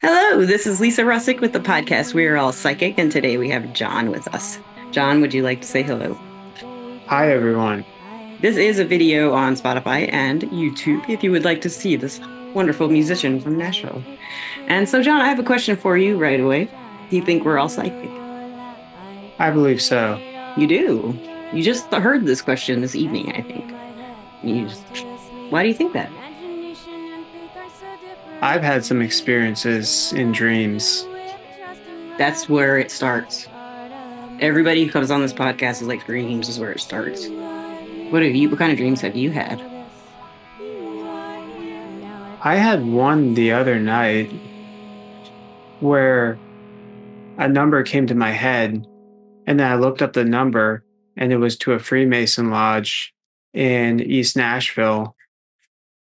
Hello, this is Lisa Russick with the podcast We Are All Psychic, and today we have John with us. John, would you like to say hello? Hi, everyone. This is a video on Spotify and YouTube if you would like to see this wonderful musician from Nashville. And so, John, I have a question for you right away. Do you think we're all psychic? I believe so. You do. You just heard this question this evening, I think. Why do you think that? I've had some experiences in dreams. That's where it starts. Everybody who comes on this podcast is like, dreams is where it starts. What kind of dreams have you had? I had one the other night where a number came to my head, and then I looked up the number, and it was to a Freemason lodge in East Nashville.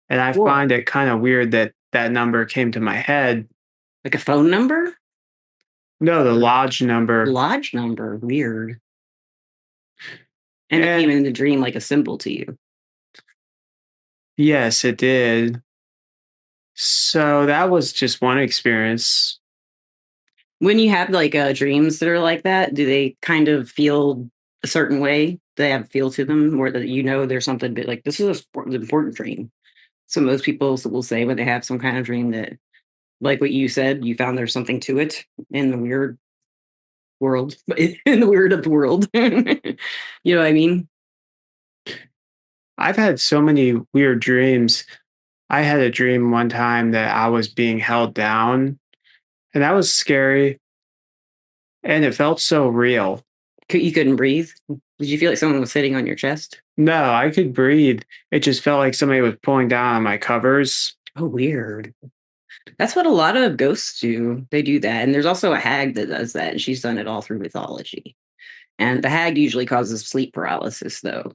And I Whoa. find it kind of weird that that number came to my head. Like a phone number? No, the lodge number. Lodge number. Weird. And it came And in the dream like a symbol to you. yes, it did. So that was just one experience. When you have like dreams that are like that, do they kind of feel a certain way? Do they have a feel to them where that there's something bit like this is an important dream? So most people will say when they have some kind of dream that, like what you said, you found there's something to it in the weird world, in the weird of the world. You know what I mean? I've had so many weird dreams. I had a dream one time that I was being held down, and that was scary, and it felt so real. You couldn't breathe. Did you feel like someone was sitting on your chest? No, I could breathe. It just felt like somebody was pulling down on my covers. Oh, weird. That's what a lot of ghosts do. They do that. And there's also a hag that does that. And she's done it all through mythology. And the hag usually causes sleep paralysis, though.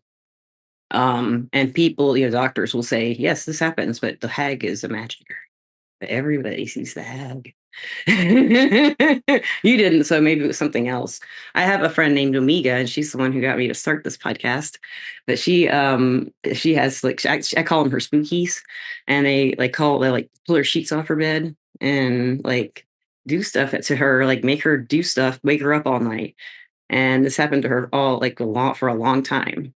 And people, doctors will say, yes, this happens, but the hag is imaginary. But everybody sees the hag. You didn't, so maybe it was something else. I have a friend named Omega, and she's the one who got me to start this podcast. But she has like I call them her spookies, and they like pull her sheets off her bed and like do stuff to her, like make her do stuff, wake her up all night. And this happened to her all like for a long time.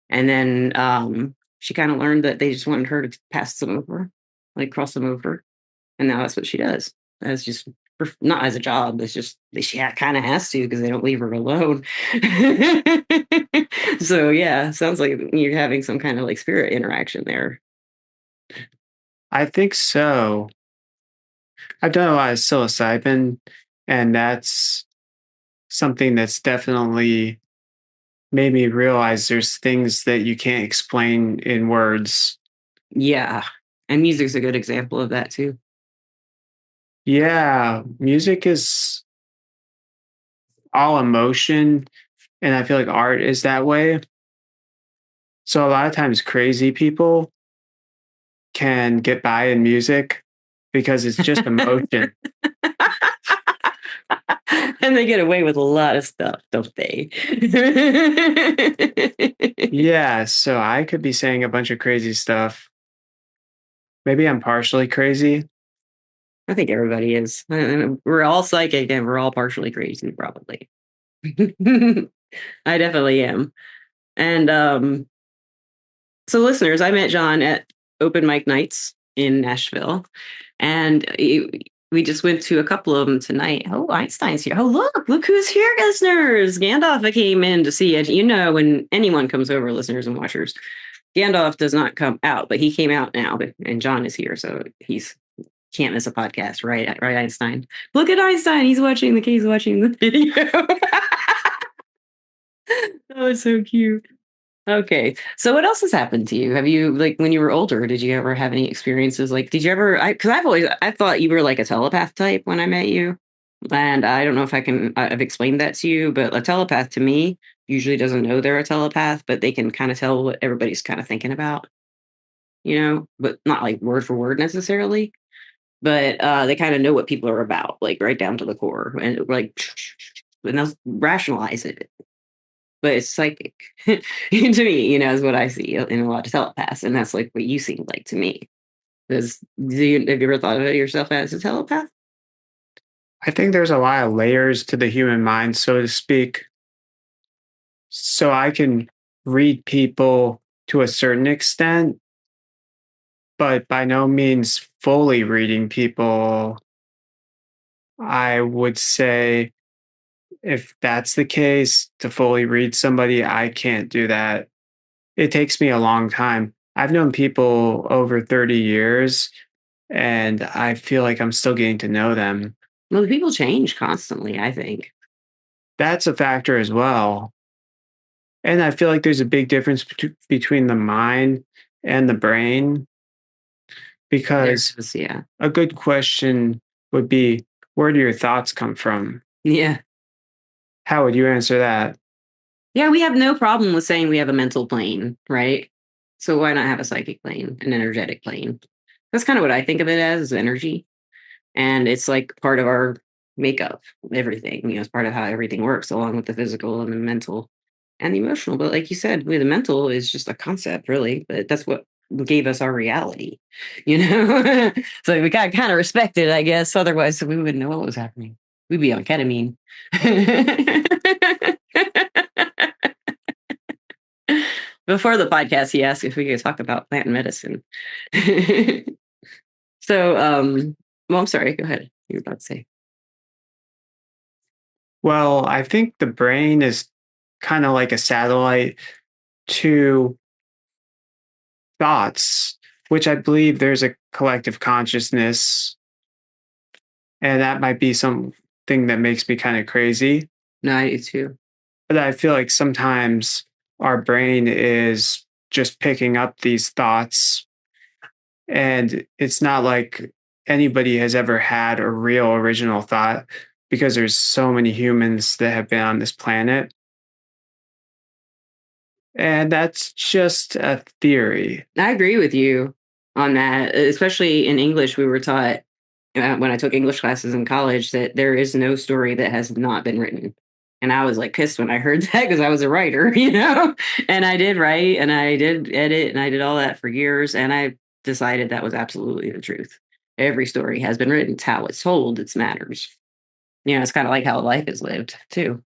And then she kind of learned that they just wanted her to pass them over, like cross them over, and now that's what she does. That's just not as a job. It's just she kind of has to because they don't leave her alone. So yeah, sounds like you're having some kind of like spirit interaction there. I think so. I've done a lot of psilocybin, and that's something that's definitely made me realize there's things that you can't explain in words. Yeah, and music's a good example of that too. Yeah, music is all emotion, and I feel like art is that way. So a lot of times crazy people can get by in music because it's just emotion. And they get away with a lot of stuff, don't they? Yeah, so I could be saying a bunch of crazy stuff. Maybe I'm partially crazy. I think everybody is. We're all psychic and we're all partially crazy, probably. I definitely am. And so, listeners, I met John at open mic nights in Nashville, and we just went to a couple of them tonight. Oh, Einstein's here. Oh, look who's here, listeners. Gandalf came in to see it. You know, when anyone comes over, listeners and watchers, Gandalf does not come out, but he came out now, and John is here, so he's can't miss a podcast, right? Right, Einstein. Look at Einstein. He's watching the video. Oh, it's so cute. Okay. So what else has happened to you? Have you like when you were older, did you ever have any experiences like did you ever because I thought you were like a telepath type when I met you. And I don't know if I've explained that to you, but a telepath to me usually doesn't know they're a telepath, but they can kind of tell what everybody's kind of thinking about, but not like word for word necessarily. But they kind of know what people are about, like right down to the core, and like and they'll rationalize it, but it's psychic to me, is what I see in a lot of telepaths. And that's like what you seem like to me. Have you ever thought of yourself as a telepath? I think there's a lot of layers to the human mind, so to speak. So I can read people to a certain extent, but by no means fully reading people. I would say if that's the case, to fully read somebody, I can't do that. It takes me a long time. I've known people over 30 years and I feel like I'm still getting to know them. Well, the people change constantly, I think. That's a factor as well. And I feel like there's a big difference between the mind and the brain There because is, yeah. a good question would be, where do your thoughts come from? Yeah. How would you answer that? Yeah, we have no problem with saying we have a mental plane, right? So why not have a psychic plane, an energetic plane? That's kind of what I think of it as, is energy. And it's like part of our makeup, everything, it's part of how everything works, along with the physical and the mental and the emotional. But like you said, with the mental is just a concept, really. But that's what gave us our reality, you know? So we got kind of respected, I guess. Otherwise, we wouldn't know what was happening. We'd be on ketamine. Before the podcast, he asked if we could talk about plant medicine. So, well, I'm sorry. Go ahead. You were about to say. Well, I think the brain is kind of like a satellite to thoughts, which I believe there's a collective consciousness, and that might be something that makes me kind of crazy. No, I do too. But I feel like sometimes our brain is just picking up these thoughts, and it's not like anybody has ever had a real original thought because there's so many humans that have been on this planet. And that's just a theory. I agree with you on that. Especially in English, we were taught when I took English classes in college that there is no story that has not been written. And I was like pissed when I heard that because I was a writer, and I did write and I did edit and I did all that for years. And I decided that was absolutely the truth. Every story has been written. It's how it's told, it matters. It's kind of like how life is lived too,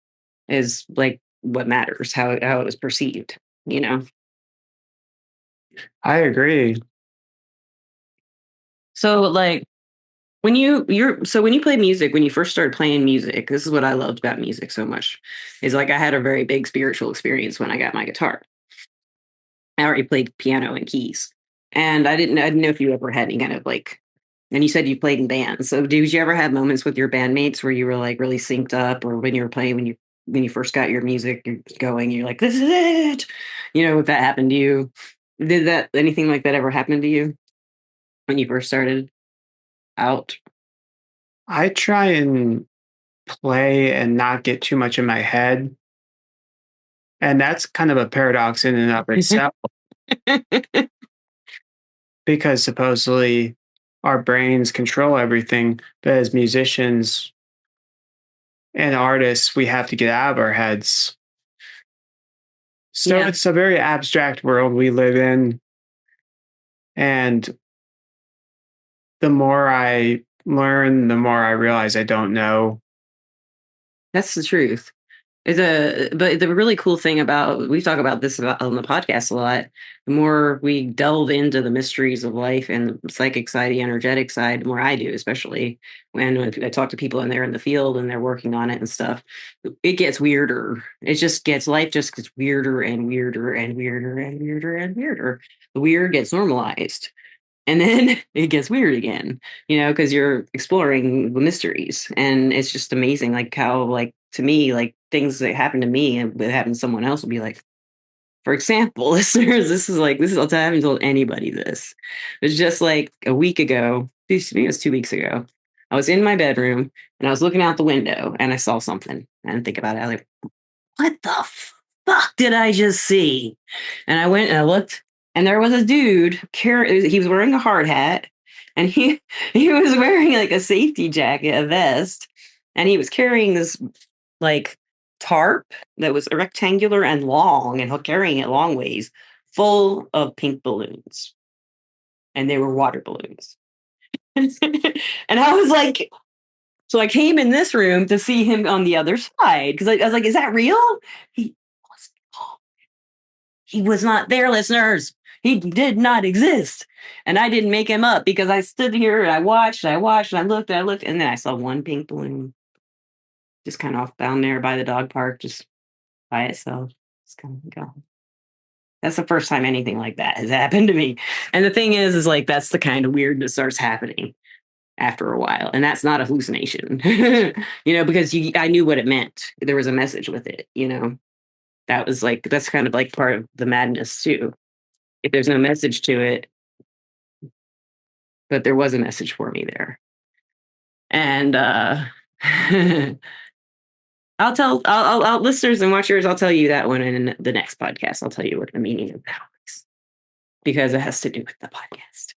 is like what matters, how it was perceived. I agree. So like when you play music, when you first started playing music, this is what I loved about music so much, is like I had a very big spiritual experience when I got my guitar. I already played piano and keys. And I didn't know if you ever had any kind of like, and you said you played in bands. So did you ever have moments with your bandmates where you were like really synced up, or when you were playing, when you first got your music going, you're like, this is it. If that happened to you, did that anything like that ever happen to you when you first started out? I try and play and not get too much in my head. And that's kind of a paradox in and of itself because supposedly our brains control everything. But as musicians and artists, we have to get out of our heads. So Yeah. it's a very abstract world we live in. And the more I learn, the more I realize I don't know. That's the truth. But the really cool thing about, we talk about this on the podcast a lot, the more we delve into the mysteries of life and the psychic side, the energetic side, the more I do, especially when I talk to people and they're in the field and they're working on it and stuff, it gets weirder. Life just gets weirder and weirder and weirder and weirder and weirder. The weird gets normalized. And then it gets weird again, because you're exploring the mysteries. And it's just amazing, like how, like, to me, like things that happen to me and that happen to someone else will be like, for example, listeners, I haven't told anybody this. It's just like a week ago, maybe it was 2 weeks ago. I was in my bedroom and I was looking out the window and I saw something. I didn't think about it. I was like, what the fuck did I just see? And I went and I looked, and there was a dude he was wearing a hard hat, and he he was wearing like a safety jacket, a vest, and he was carrying this like tarp that was rectangular and long, and carrying it long ways, full of pink balloons, and they were water balloons. And I was like, So I came in this room to see him on the other side because I was like, "Is that real?" He was, he was not there, listeners. He did not exist, and I didn't make him up because I stood here and I watched, and I looked, and then I saw one pink balloon just kind of off down there by the dog park, just by itself. Just kind of go. That's the first time anything like that has happened to me. And the thing is like that's the kind of weird that starts happening after a while, and that's not a hallucination, because I knew what it meant. There was a message with it. That was like that's kind of like part of the madness too. If there's no message to it, but there was a message for me there, and I'll listeners and watchers, I'll tell you that one in the next podcast. I'll tell you what the meaning of that was because it has to do with the podcast.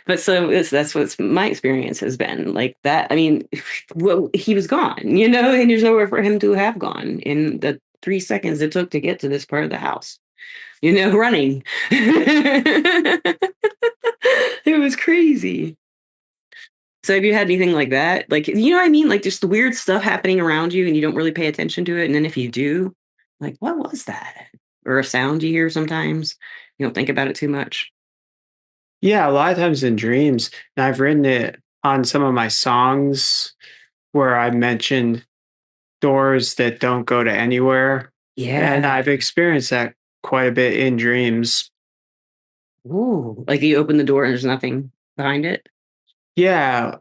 But so that's what my experience has been like that. I mean, well, he was gone, and there's nowhere for him to have gone in the 3 seconds it took to get to this part of the house, running. It was crazy. So have you had anything like that? Like, you know what I mean? Like just the weird stuff happening around you and you don't really pay attention to it. And then if you do, like, what was that? Or a sound you hear sometimes. You don't think about it too much. Yeah, a lot of times in dreams, and I've written it on some of my songs where I mentioned doors that don't go to anywhere. And Yeah. I've experienced that quite a bit in dreams. Ooh. Like you open the door and there's nothing behind it. Yeah,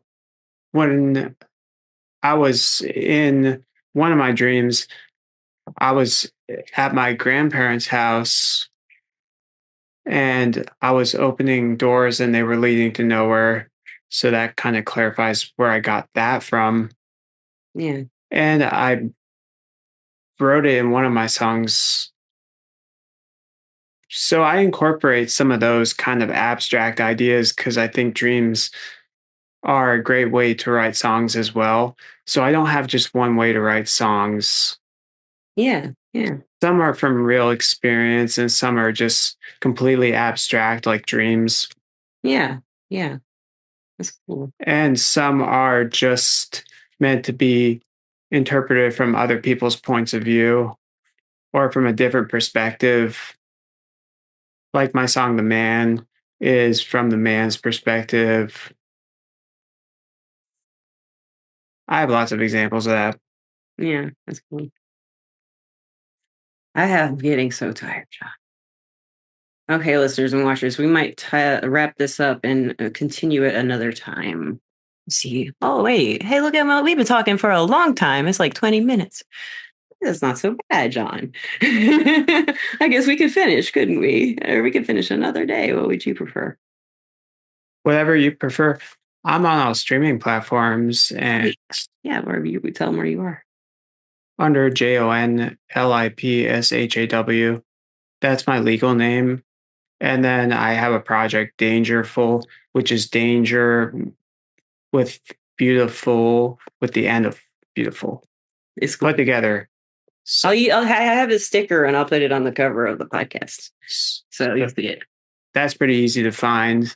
when I was in one of my dreams, I was at my grandparents' house and I was opening doors and they were leading to nowhere. So that kind of clarifies where I got that from. Yeah. And I wrote it in one of my songs. So I incorporate some of those kind of abstract ideas because I think dreams are a great way to write songs as well. So I don't have just one way to write songs. Yeah. Yeah. Some are from real experience and some are just completely abstract, like dreams. Yeah. Yeah. That's cool. And some are just meant to be interpreted from other people's points of view or from a different perspective. Like my song, The Man, is from the man's perspective. I have lots of examples of that. Yeah. That's cool. I am getting so tired, John. Okay, listeners and watchers, we might wrap this up and continue it another time. Let's see. Oh, wait. Hey, look at we've been talking for a long time. It's like 20 minutes. That's not so bad, John. I guess we could finish, couldn't we? Or we could finish another day. What would you prefer? Whatever you prefer. I'm on all streaming platforms and Great. Yeah, wherever you would tell them where you are. under JONLIPSHAW. That's my legal name. And then I have a project, Dangerful, which is danger with beautiful, with the end of beautiful It's cool. put together. I have a sticker and I'll put it on the cover of the podcast. So you'll see it. That's pretty easy to find.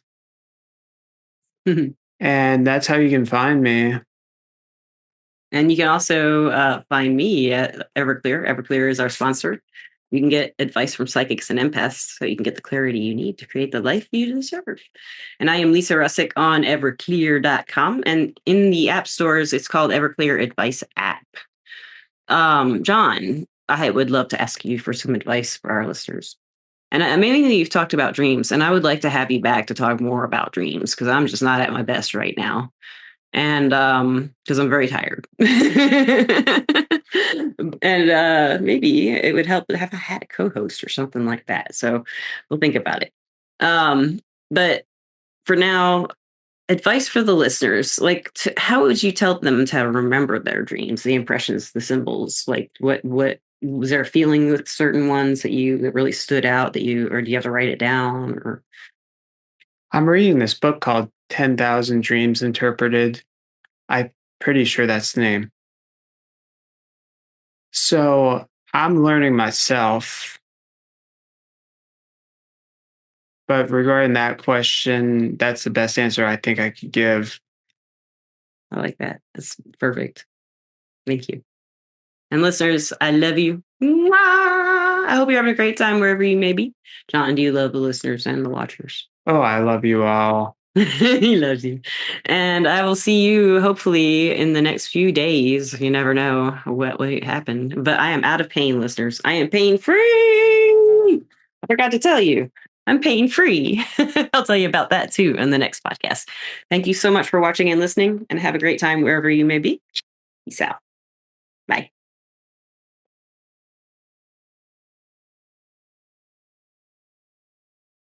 And that's how you can find me. And you can also find me at Everclear. Everclear is our sponsor. You can get advice from psychics and empaths so you can get the clarity you need to create the life you deserve. And I am Lisa Russick on everclear.com. And in the app stores, it's called Everclear Advice App. John, I would love to ask you for some advice for our listeners. And mainly you've talked about dreams, and I would like to have you back to talk more about dreams because I'm just not at my best right now. And because I'm very tired. And maybe it would help to have had a co-host or something like that. So we'll think about it. But for now, advice for the listeners, like how would you tell them to remember their dreams, the impressions, the symbols? Like what was there a feeling with certain ones that really stood out or do you have to write it down or I'm reading this book called 10,000 Dreams Interpreted. I'm pretty sure that's the name. So I'm learning myself. But regarding that question, that's the best answer I think I could give. I like that. That's perfect. Thank you. And listeners, I love you. Mwah! I hope you're having a great time wherever you may be. John, do you love the listeners and the watchers? Oh, I love you all. He loves you. And I will see you hopefully in the next few days. You never know what will happen. But I am out of pain, listeners. I am pain free. I forgot to tell you, I'm pain free. I'll tell you about that too in the next podcast. Thank you so much for watching and listening, and have a great time wherever you may be. Peace out. Bye.